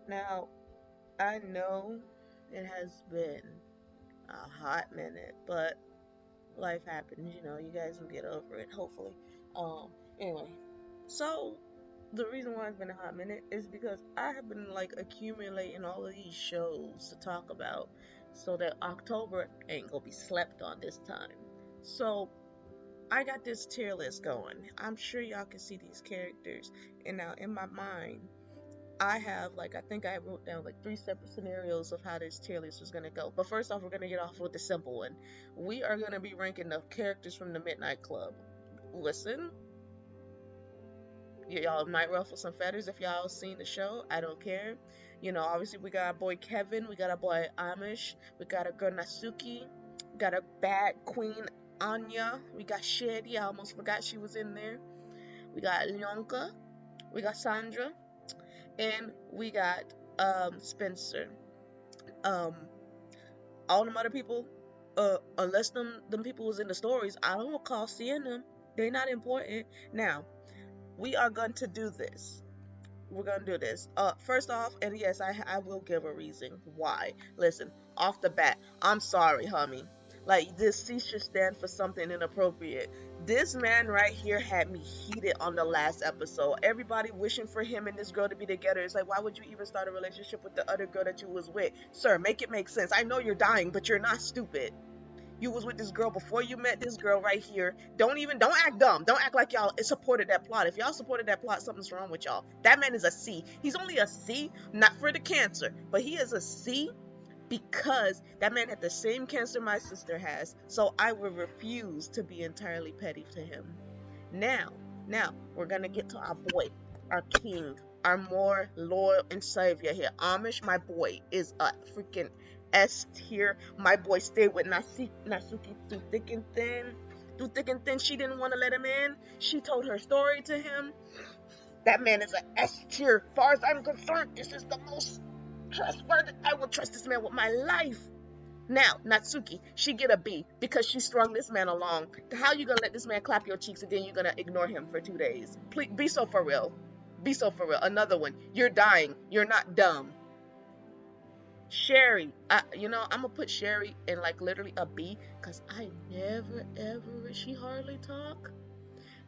Now, I know it has been a hot minute, but life happens, you guys will get over it, hopefully. Um, anyway, so the reason why it's been a hot minute is because I have been like accumulating all of these shows to talk about so that October ain't gonna be slept on this time. So I got this tier list going. I'm sure y'all can see these characters, and now in my mind, I have like I think I wrote down like three separate scenarios of how this tier list was gonna go. But first off, we're gonna get off with the simple one. We are gonna be ranking the characters from the Midnight Club. Listen, y'all might ruffle some feathers if y'all seen the show. I don't care. Obviously we got our boy Kevin, we got our boy Amish, we got our girl Natsuki, we got our bad queen Anya, we got Shady. I almost forgot she was in there. We got Lyonka, we got Sandra, and we got Spencer. Um, all them other people, unless them people was in the stories, I don't recall seeing them. They're not important. Now, we are going to do this. We're gonna do this. First off, and yes, I will give a reason why. Listen, off the bat, I'm sorry, homie. Like this C should stand for something inappropriate. This man right here had me heated on the last episode. Everybody wishing for him and this girl to be together. It's like, why would you even start a relationship with the other girl that you was with? Sir, make it make sense. I know you're dying, but you're not stupid. You was with this girl before you met this girl right here. Don't act dumb. Don't act like y'all supported that plot. If y'all supported that plot, something's wrong with y'all. That man is a C. He's only a C, not for the cancer, but he is a C because that man had the same cancer my sister has. So I will refuse to be entirely petty to him. Now, now we're gonna get to our boy, our king, our more loyal and savior here. Amish, my boy, is a freaking S tier. My boy stayed with Natsuki through thick and thin. Through thick and thin, she didn't want to let him in. She told her story to him. That man is an S tier. Far as I'm concerned, this is the most trustworthy. I will trust this man with my life. Now, Natsuki, she get a B because she strung this man along. How you gonna let this man clap your cheeks and then you're gonna ignore him for 2 days? Please, be so for real. Be so for real. Another one. You're dying. You're not dumb. Sherry, I'm gonna put Sherry in like literally a B because I never ever, she hardly talk.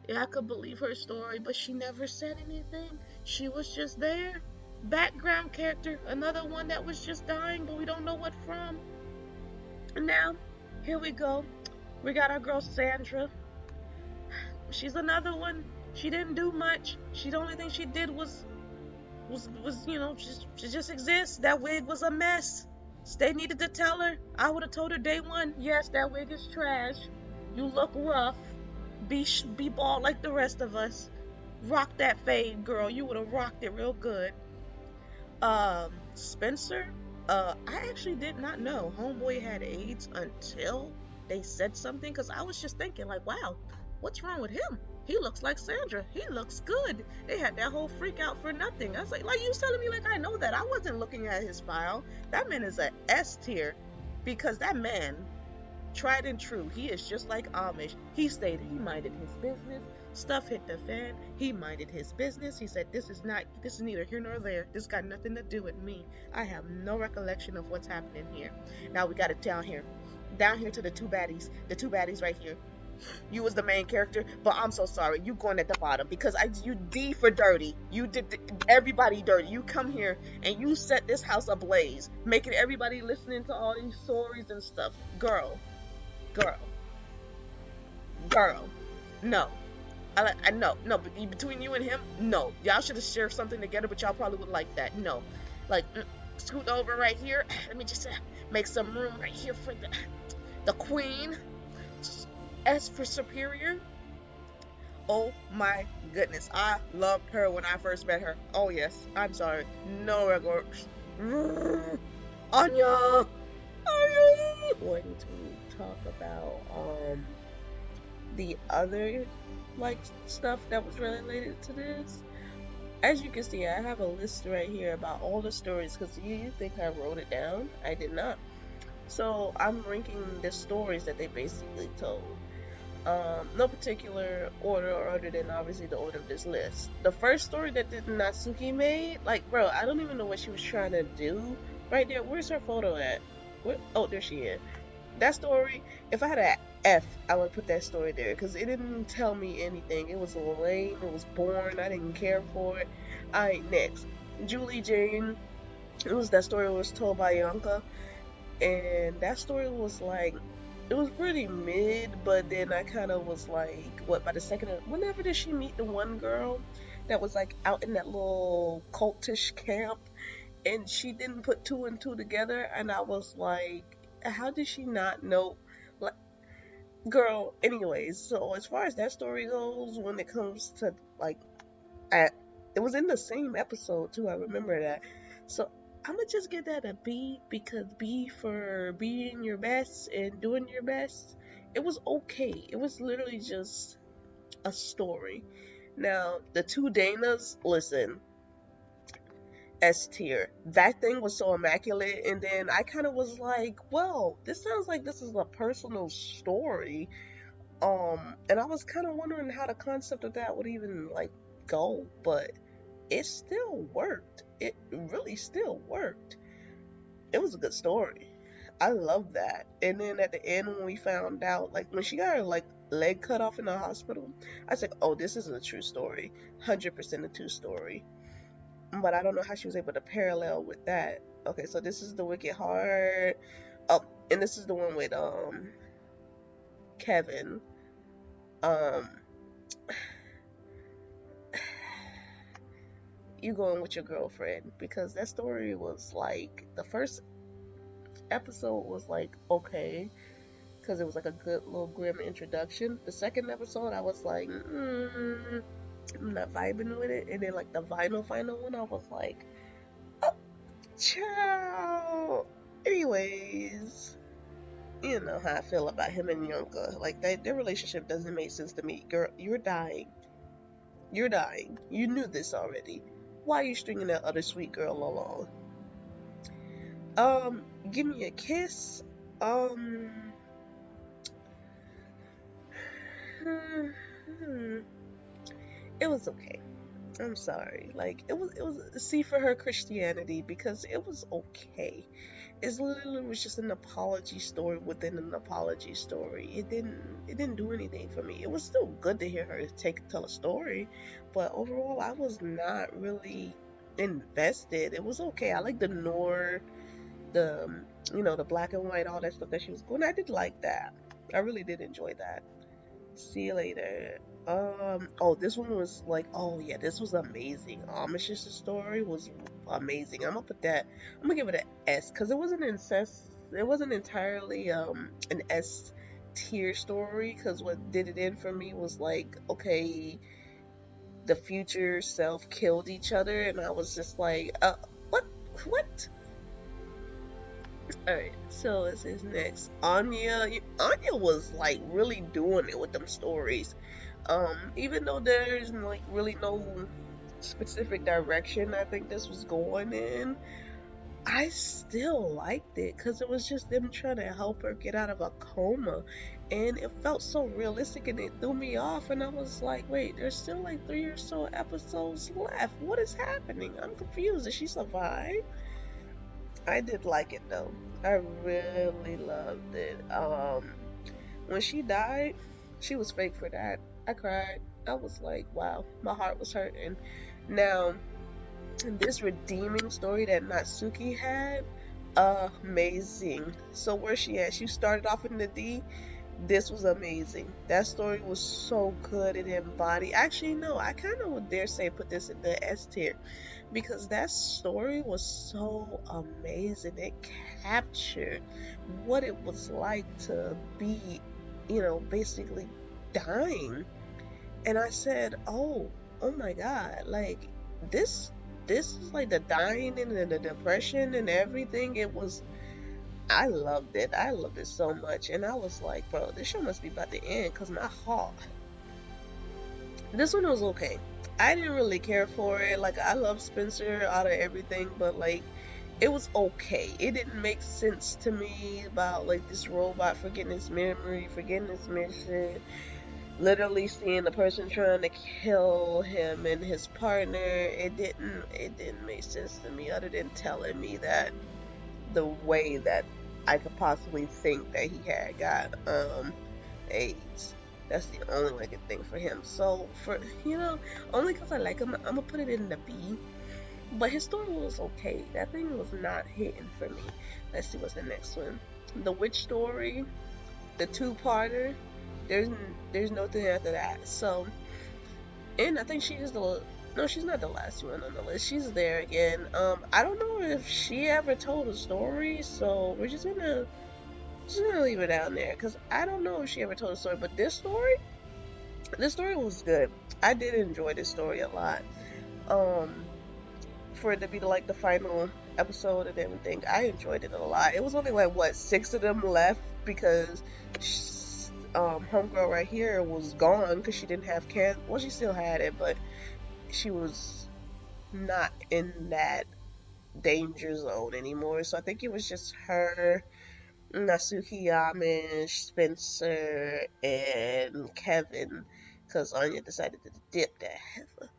Yeah, I could believe her story, but she never said anything. She was just there. Background character, another one that was just dying, but we don't know what from. And now, here we go. We got our girl Sandra. She's another one. She didn't do much. The only thing she did was just exist. That wig was a mess. They needed to tell her. I would have told her day one. Yes, that wig is trash. You look rough. Be bald like the rest of us. Rock that fade, girl. You would have rocked it real good. Spencer. I actually did not know Homeboy had AIDS until they said something. Cause I was just thinking like, wow, what's wrong with him? He looks like Sandra. He looks good. They had that whole freak out for nothing. I was like you telling me like I know that. I wasn't looking at his file. That man is a S tier because that man tried and true. He is just like Amish. He stayed, he minded his business. Stuff hit the fan. He minded his business. He said, this is neither here nor there. This got nothing to do with me. I have no recollection of what's happening here. Now we got it down here. Down here to the two baddies. The two baddies right here. You was the main character, but I'm so sorry. You going at the bottom because you D for dirty. You did everybody dirty. You come here and you set this house ablaze, making everybody listening to all these stories and stuff. Girl, girl, no. I no, but between you and him, no. Y'all should have shared something together, but y'all probably would like that. No, like scoot over right here. Let me just make some room right here for the queen. S for superior. Oh my goodness, I loved her when I first met her. Oh yes, I'm sorry, no regrets. Anya, Anya. Going to talk about the other like stuff that was related to this. As you can see, I have a list right here about all the stories because you think I wrote it down. I did not. So I'm ranking the stories that they basically told. No particular order or other than obviously the order of this list. The first story that Natsuki made, like, bro, I don't even know what she was trying to do right there. Where's her photo at? Where? Oh, there she is. That story, if I had an F, I would put that story there because it didn't tell me anything. It was lame, it was boring, I didn't care for it. Alright, next. Julie Jane. It was that story was told by Yonka, and that story was like, it was pretty mid, but then I kind of was like, what, by the second, whenever did she meet the one girl that was like out in that little cultish camp, and she didn't put two and two together, and I was like, how did she not know? Like, girl, anyways, so as far as that story goes, when it comes to like, at, it was in the same episode too, I remember that. So I'm gonna just give that a B because B for being your best and doing your best. It was okay. It was literally just a story. Now, the two Danas, listen, S tier. That thing was so immaculate, and then I kind of was like, well, this sounds like this is a personal story. And I was kind of wondering how the concept of that would even like go, but it still worked. It really still worked. It was a good story. I love that. And then at the end, when we found out, like when she got her like leg cut off in the hospital, I said, "Oh, this is a true story, 100% a true story." But I don't know how she was able to parallel with that. Okay, so this is the Wicked Heart. Oh, and this is the one with Kevin. Um, you going with your girlfriend because that story was like the first episode was like okay because it was like a good little grim introduction. The second episode I was like I'm not vibing with it, and then like the final one I was like oh ciao. Anyways, you know how I feel about him and Yonka. Like their relationship doesn't make sense to me. Girl, you're dying. You're dying. You knew this already. Why are you stringing that other sweet girl along? Give me a kiss. Um, it was okay. I'm sorry. Like it was see for her Christianity because it was okay. It literally was just an apology story within an apology story. It didn't do anything for me. It was still good to hear her tell a story, but overall I was not really invested. It was okay. I like the Noir, the the black and white, all that stuff that she was going. I did like that. I really did enjoy that. See you later. Oh, this one was like, oh yeah, this was amazing. Amish's story was amazing. I'm gonna put that. I'm gonna give it an S because it wasn't incest. It wasn't entirely an S tier story because what did it in for me was like, okay, the future self killed each other, and I was just like, what, what? Alright, so this is next. Anya. Anya was like really doing it with them stories. Even though there's like really no specific direction I think this was going in, I still liked it because it was just them trying to help her get out of a coma, and it felt so realistic and it threw me off, and I was like, wait, there's still like 3 or so episodes left. What is happening? I'm confused. Did she survive? I did like it though. I really loved it. When she died, she was fake for that. I cried. I was like, wow, my heart was hurting. Now, this redeeming story that Natsuki had, amazing. So where's she at? She started off in the D. This was amazing. That story was so good. It embodied. Actually, no, I kind of would dare say put this in the S tier because that story was so amazing. It captured what it was like to be, basically dying. And I said, oh my God, like this is like the dying and the depression and everything. I loved it. I loved it so much. And I was like, bro, this show must be about to end because my heart. This one was okay. I didn't really care for it. Like, I love Spencer out of everything, but like, it was okay. It didn't make sense to me about like this robot forgetting his memory, forgetting his mission. literally seeing the person trying to kill him and his partner, it didn't make sense to me other than telling me that the way that I could possibly think that he had got AIDS. That's the only way I could think for him. So for only because I like him, I'm gonna put it in the B. But his story was okay. That thing was not hitting for me. Let's see what's the next one. The Witch Story, the two-parter. There's there's nothing after that. So, and I think she's the no, she's not the last one on the list. She's there again. I don't know if she ever told a story, so we're just gonna leave it down there because I don't know if she ever told a story. But this story was good. I did enjoy this story a lot. Um, for it to be like the final episode and everything, I enjoyed it a lot. It was only like what 6 of them left because homegirl right here was gone because she didn't have cancer. Well, she still had it, but she was not in that danger zone anymore. So I think it was just her, Natsuki Yamish, Spencer, and Kevin, because Anya decided to dip that heifer.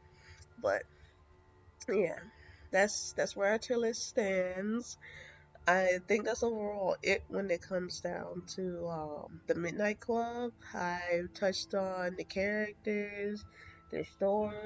But yeah, that's where our tier list stands. I think that's overall it when it comes down to the Midnight Club. I touched on the characters, their story.